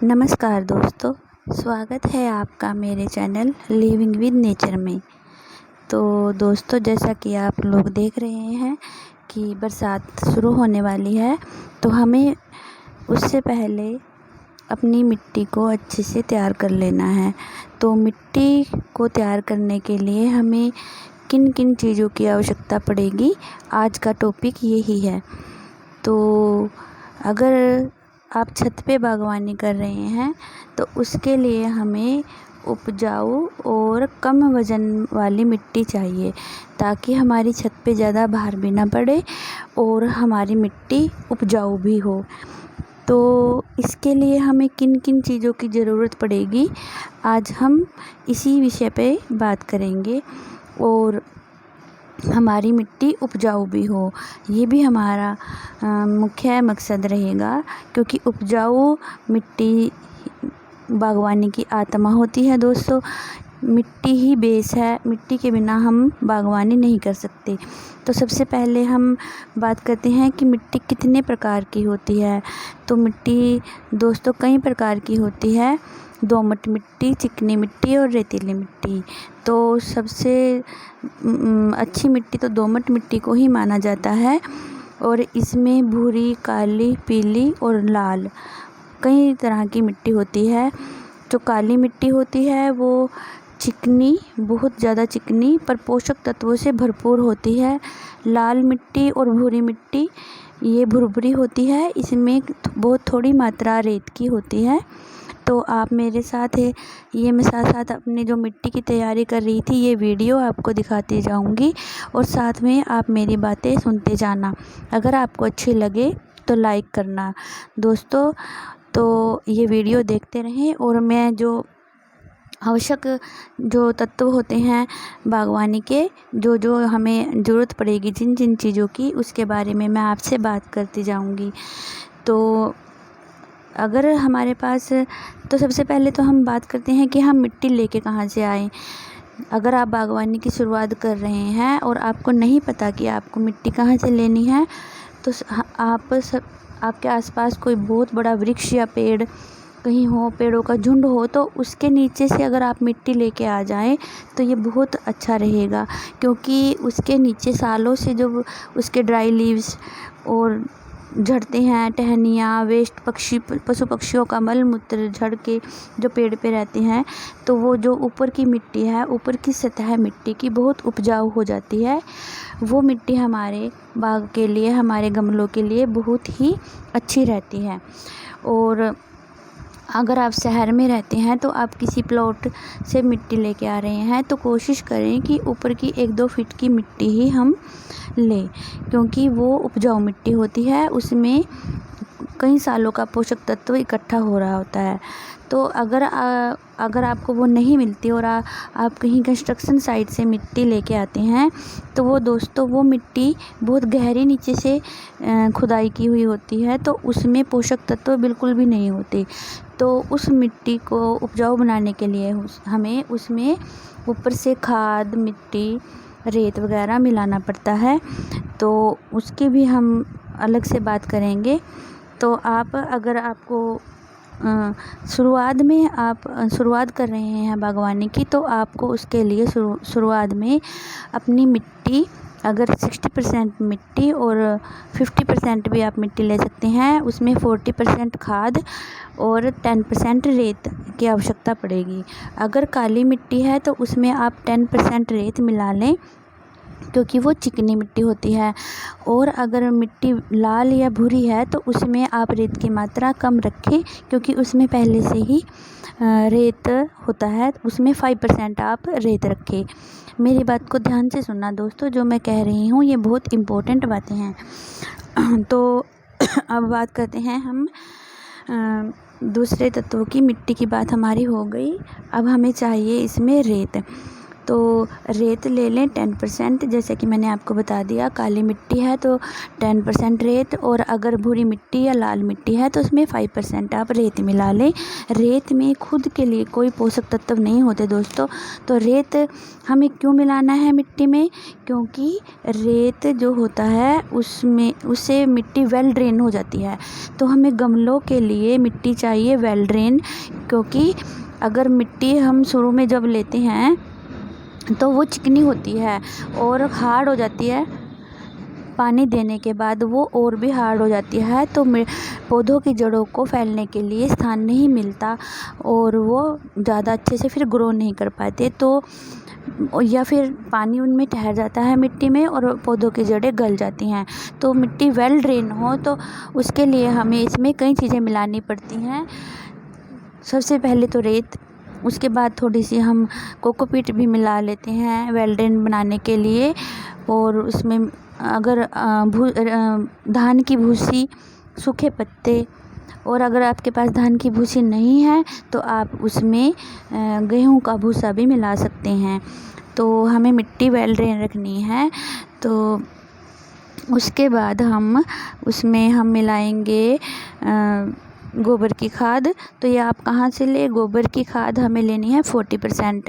नमस्कार दोस्तों, स्वागत है आपका मेरे चैनल लिविंग विद नेचर में। तो दोस्तों, जैसा कि आप लोग देख रहे हैं कि बरसात शुरू होने वाली है, तो हमें उससे पहले अपनी मिट्टी को अच्छे से तैयार कर लेना है। तो मिट्टी को तैयार करने के लिए हमें किन किन चीज़ों की आवश्यकता पड़ेगी, आज का टॉपिक यही है। तो अगर आप छत पे बागवानी कर रहे हैं तो उसके लिए हमें उपजाऊ और कम वज़न वाली मिट्टी चाहिए, ताकि हमारी छत पे ज़्यादा भार भी ना पड़े और हमारी मिट्टी उपजाऊ भी हो। तो इसके लिए हमें किन किन चीज़ों की ज़रूरत पड़ेगी, आज हम इसी विषय पे बात करेंगे और हमारी मिट्टी उपजाऊ भी हो, ये भी हमारा मुख्य मकसद रहेगा, क्योंकि उपजाऊ मिट्टी बागवानी की आत्मा होती है। दोस्तों, मिट्टी ही बेस है, मिट्टी के बिना हम बागवानी नहीं कर सकते। तो सबसे पहले हम बात करते हैं कि मिट्टी कितने प्रकार की होती है। तो मिट्टी दोस्तों कई प्रकार की होती है: दोमट मिट्टी, चिकनी मिट्टी और रेतीली मिट्टी। तो सबसे अच्छी मिट्टी तो दोमट मिट्टी को ही माना जाता है, और इसमें भूरी, काली, पीली और लाल कई तरह की मिट्टी होती है। जो काली मिट्टी होती है वो चिकनी, बहुत ज़्यादा चिकनी पर पोषक तत्वों से भरपूर होती है। लाल मिट्टी और भूरी मिट्टी ये भुरभुरी होती है, इसमें बहुत थोड़ी मात्रा रेत की होती है। तो आप मेरे साथ है, ये मैं साथ साथ अपनी जो मिट्टी की तैयारी कर रही थी ये वीडियो आपको दिखाती जाऊंगी, और साथ में आप मेरी बातें सुनते जाना। अगर आपको अच्छी लगे तो लाइक करना दोस्तों। तो ये वीडियो देखते रहें, और मैं जो आवश्यक जो तत्व होते हैं बागवानी के, जो जो हमें ज़रूरत पड़ेगी जिन जिन चीज़ों की, उसके बारे में मैं आपसे बात करती जाऊंगी। तो अगर हमारे पास, तो सबसे पहले तो हम बात करते हैं कि हम मिट्टी लेके कहाँ से आएँ। अगर आप बागवानी की शुरुआत कर रहे हैं और आपको नहीं पता कि आपको मिट्टी कहाँ से लेनी है, तो आपके आसपास कोई बहुत बड़ा वृक्ष या पेड़ कहीं हो, पेड़ों का झुंड हो, तो उसके नीचे से अगर आप मिट्टी लेके आ जाएं तो ये बहुत अच्छा रहेगा, क्योंकि उसके नीचे सालों से जो उसके ड्राई लीव्स और झड़ते हैं, टहनियाँ, वेस्ट, पशु पक्षियों का मल मूत्र झड़ के जो पेड़ पे रहते हैं, तो वो जो ऊपर की मिट्टी है, ऊपर की सतह मिट्टी की बहुत उपजाऊ हो जाती है। वो मिट्टी हमारे बाग के लिए, हमारे गमलों के लिए बहुत ही अच्छी रहती है। और अगर आप शहर में रहते हैं तो आप किसी प्लॉट से मिट्टी लेके आ रहे हैं, तो कोशिश करें कि ऊपर की 1-2 फीट की मिट्टी ही हम लें, क्योंकि वो उपजाऊ मिट्टी होती है, उसमें कई सालों का पोषक तत्व इकट्ठा हो रहा होता है। तो अगर आपको वो नहीं मिलती और आप कहीं कंस्ट्रक्शन साइट से मिट्टी लेके आते हैं, तो वो दोस्तों वो मिट्टी बहुत गहरी नीचे से खुदाई की हुई होती है, तो उसमें पोषक तत्व बिल्कुल भी नहीं होते। तो उस मिट्टी को उपजाऊ बनाने के लिए हमें उसमें ऊपर से खाद, मिट्टी, रेत वगैरह मिलाना पड़ता है, तो उसकी भी हम अलग से बात करेंगे। तो अगर आपको शुरुआत में आप शुरुआत कर रहे हैं बागवानी की, तो आपको उसके लिए शुरुआत में अपनी मिट्टी, अगर 60% मिट्टी और 50% भी आप मिट्टी ले सकते हैं, उसमें 40% खाद और 10% रेत की आवश्यकता पड़ेगी। अगर काली मिट्टी है तो उसमें आप 10% रेत मिला लें, क्योंकि वो चिकनी मिट्टी होती है। और अगर मिट्टी लाल या भूरी है तो उसमें आप रेत की मात्रा कम रखें, क्योंकि उसमें पहले से ही रेत होता है, उसमें 5% आप रेत रखें। मेरी बात को ध्यान से सुनना दोस्तों, जो मैं कह रही हूँ ये बहुत इम्पोर्टेंट बातें हैं। तो अब बात करते हैं हम दूसरे तत्वों की। मिट्टी की बात हमारी हो गई, अब हमें चाहिए इसमें रेत। तो रेत ले लें 10%, जैसे कि मैंने आपको बता दिया। काली मिट्टी है तो 10% रेत, और अगर भूरी मिट्टी या लाल मिट्टी है तो उसमें 5% आप रेत मिला लें। रेत में खुद के लिए कोई पोषक तत्व नहीं होते दोस्तों। तो रेत हमें क्यों मिलाना है मिट्टी में? क्योंकि रेत जो होता है उससे मिट्टी वेल ड्रेन हो जाती है। तो हमें गमलों के लिए मिट्टी चाहिए वेल ड्रेन, क्योंकि अगर मिट्टी हम शुरू में जब लेते हैं तो वो चिकनी होती है और हार्ड हो जाती है। पानी देने के बाद वो और भी हार्ड हो जाती है, तो पौधों की जड़ों को फैलने के लिए स्थान नहीं मिलता और वो ज़्यादा अच्छे से फिर ग्रो नहीं कर पाते। तो या फिर पानी उनमें ठहर जाता है मिट्टी में और पौधों की जड़ें गल जाती हैं। तो मिट्टी वेल ड्रेन हो तो उसके लिए हमें इसमें कई चीज़ें मिलानी पड़ती हैं। सबसे पहले तो रेत, उसके बाद थोड़ी सी हम कोकोपीट भी मिला लेते हैं वेल ड्रेन बनाने के लिए। और उसमें अगर धान की भूसी, सूखे पत्ते, और अगर आपके पास धान की भूसी नहीं है तो आप उसमें गेहूं का भूसा भी मिला सकते हैं। तो हमें मिट्टी वेल ड्रेन रखनी है। तो उसके बाद हम उसमें मिलाएंगे गोबर की खाद। तो ये आप कहाँ से ले? गोबर की खाद हमें लेनी है 40%।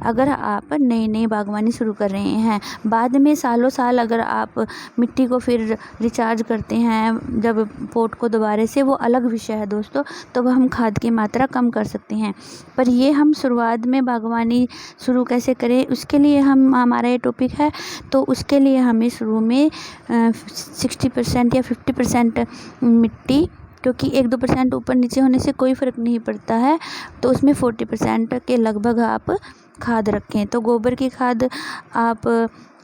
अगर आप नई बागवानी शुरू कर रहे हैं, बाद में सालों साल अगर आप मिट्टी को फिर रिचार्ज करते हैं जब पोट को दोबारा से, वो अलग विषय है दोस्तों, तो हम खाद की मात्रा कम कर सकते हैं। पर ये हम शुरुआत में बागवानी शुरू कैसे करें उसके लिए हमारा ये टॉपिक है। तो उसके लिए हमें शुरू में 60% या 50% मिट्टी, क्योंकि 1-2% ऊपर नीचे होने से कोई फ़र्क नहीं पड़ता है, तो उसमें 40% के लगभग आप खाद रखें। तो गोबर की खाद आप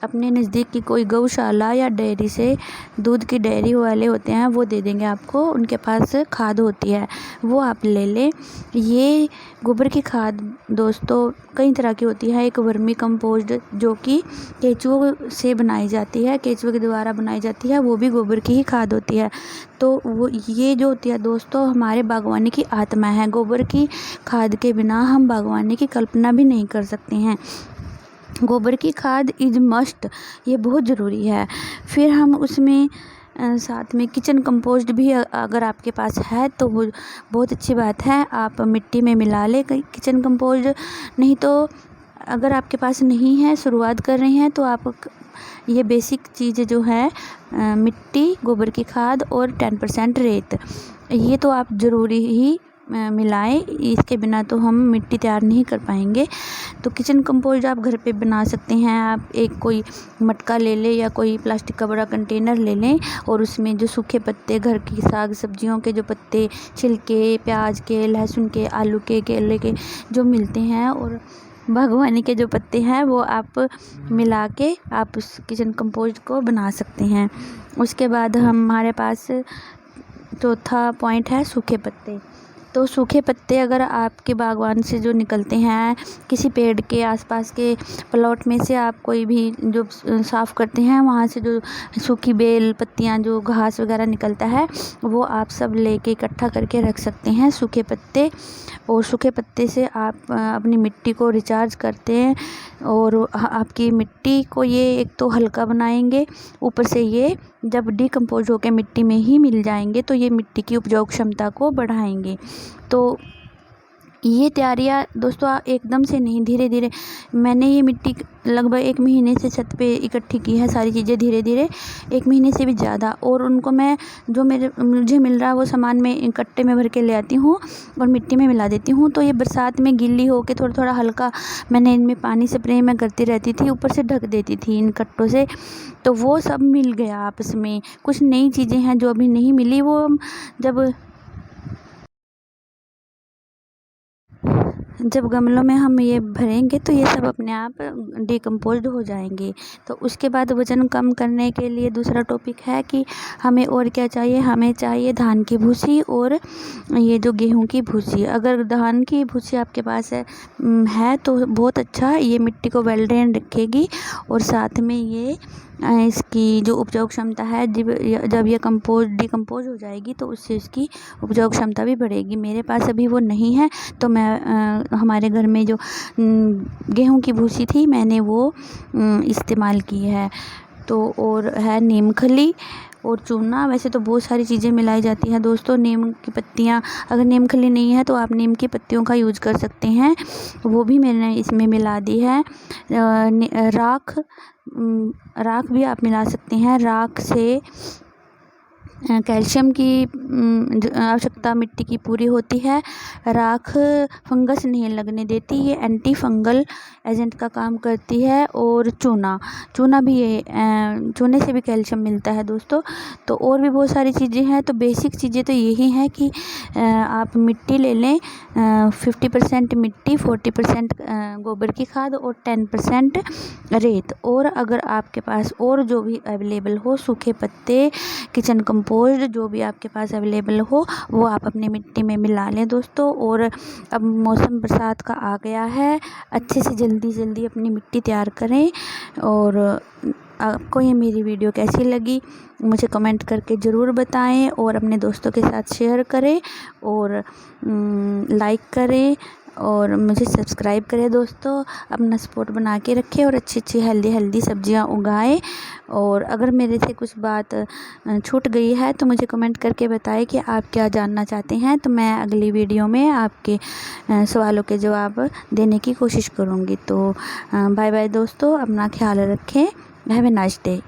अपने नज़दीक की कोई गौशाला या डेयरी से, दूध की डेयरी वाले होते हैं वो दे देंगे आपको, उनके पास खाद होती है, वो आप ले लें। ये गोबर की खाद दोस्तों कई तरह की होती है। एक वर्मी कंपोस्ट जो कि केंचुओं से बनाई जाती है, केंचुओं के द्वारा बनाई जाती है, वो भी गोबर की ही खाद होती है। तो वो ये जो होती है दोस्तों हमारे बागवानी की आत्मा है। गोबर की खाद के बिना हम बागवानी की कल्पना भी नहीं कर सकते हैं। गोबर की खाद इज मस्ट, ये बहुत ज़रूरी है। फिर हम उसमें साथ में किचन कंपोस्ट भी अगर आपके पास है तो वो बहुत अच्छी बात है, आप मिट्टी में मिला लें किचन कंपोस्ट। नहीं तो अगर आपके पास नहीं है, शुरुआत कर रहे हैं, तो आप ये बेसिक चीज़ें जो है मिट्टी, गोबर की खाद और 10% रेत, ये तो आप ज़रूरी ही मिलाएं। इसके बिना तो हम मिट्टी तैयार नहीं कर पाएंगे। तो किचन कंपोस्ट आप घर पे बना सकते हैं। आप एक कोई मटका ले लें या कोई प्लास्टिक का बड़ा कंटेनर ले लें और उसमें जो सूखे पत्ते, घर की साग सब्जियों के जो पत्ते, छिलके, प्याज के, लहसुन के, आलू के, केले के जो मिलते हैं, और बागवानी के जो पत्ते हैं वो आप मिला के आप उस किचन कंपोस्ट को बना सकते हैं। उसके बाद हमारे पास चौथा पॉइंट है सूखे पत्ते। तो सूखे पत्ते अगर आपके बागवान से जो निकलते हैं, किसी पेड़ के आसपास के प्लॉट में से आप कोई भी जो साफ़ करते हैं, वहाँ से जो सूखी बेल, पत्तियाँ, जो घास वगैरह निकलता है, वो आप सब लेके इकट्ठा करके रख सकते हैं, सूखे पत्ते। और सूखे पत्ते से आप अपनी मिट्टी को रिचार्ज करते हैं और आपकी मिट्टी को ये एक तो हल्का बनाएंगे, ऊपर से ये जब डिकम्पोज होकर मिट्टी में ही मिल जाएंगे तो ये मिट्टी की उपजाऊ क्षमता को बढ़ाएंगे। तो ये तैयारियाँ दोस्तों एकदम से नहीं, धीरे धीरे। मैंने ये मिट्टी लगभग 1 महीने से छत पे इकट्ठी की है, सारी चीज़ें धीरे धीरे, 1 महीने से भी ज़्यादा। और उनको मैं जो मुझे मिल रहा है वो सामान में कट्टे में भर के ले आती हूँ और मिट्टी में मिला देती हूँ। तो ये बरसात में गीली होके थोड़ा थोड़ा हल्का मैंने इनमें पानी स्प्रे मैं करती रहती थी, ऊपर से ढक देती थी इन कट्टों से। तो वो सब मिल गया आपस में। कुछ नई चीज़ें हैं जो अभी नहीं मिली, वो जब गमलों में हम ये भरेंगे तो ये सब अपने आप डिकम्पोज्ड हो जाएंगे। तो उसके बाद वज़न कम करने के लिए दूसरा टॉपिक है कि हमें और क्या चाहिए। हमें चाहिए धान की भूसी और ये जो गेहूं की भूसी। अगर धान की भूसी आपके पास है तो बहुत अच्छा, ये मिट्टी को वेल ड्रेन रखेगी और साथ में ये इसकी जो उपजाऊ क्षमता है, जब ये डिकम्पोज हो जाएगी तो उससे इसकी उपजाऊ क्षमता भी बढ़ेगी। मेरे पास अभी वो नहीं है, तो मैं हमारे घर में जो गेहूं की भूसी थी मैंने वो इस्तेमाल की है। तो और है नीम खली और चूना। वैसे तो बहुत सारी चीज़ें मिलाई जाती हैं दोस्तों। नीम की पत्तियाँ, अगर नीम खली नहीं है तो आप नीम की पत्तियों का यूज कर सकते हैं, वो भी मैंने इसमें मिला दी है। राख भी आप मिला सकते हैं। राख से कैल्शियम की आवश्यकता मिट्टी की पूरी होती है। राख फंगस नहीं लगने देती, ये एंटी फंगल एजेंट का काम करती है। और चूना भी ये चूने से भी कैल्शियम मिलता है दोस्तों। तो और भी बहुत सारी चीज़ें हैं। तो बेसिक चीज़ें तो यही हैं कि आप मिट्टी ले लें, 50% मिट्टी, 40% गोबर की खाद और 10% रेत। और अगर आपके पास और जो भी अवेलेबल हो, सूखे पत्ते, किचन कंपोस्ट, जो भी आपके पास अवेलेबल हो वो आप अपनी मिट्टी में मिला लें दोस्तों। और अब मौसम बरसात का आ गया है, अच्छे से जल्दी अपनी मिट्टी तैयार करें। और आपको ये मेरी वीडियो कैसी लगी मुझे कमेंट करके ज़रूर बताएं, और अपने दोस्तों के साथ शेयर करें और लाइक करें और मुझे सब्सक्राइब करें दोस्तों। अपना सपोर्ट बना के रखें और अच्छी हेल्दी सब्जियां उगाएं। और अगर मेरे से कुछ बात छूट गई है तो मुझे कमेंट करके बताएं कि आप क्या जानना चाहते हैं, तो मैं अगली वीडियो में आपके सवालों के जवाब देने की कोशिश करूँगी। तो बाय बाय दोस्तों, अपना ख्याल रखें। Have a nice day.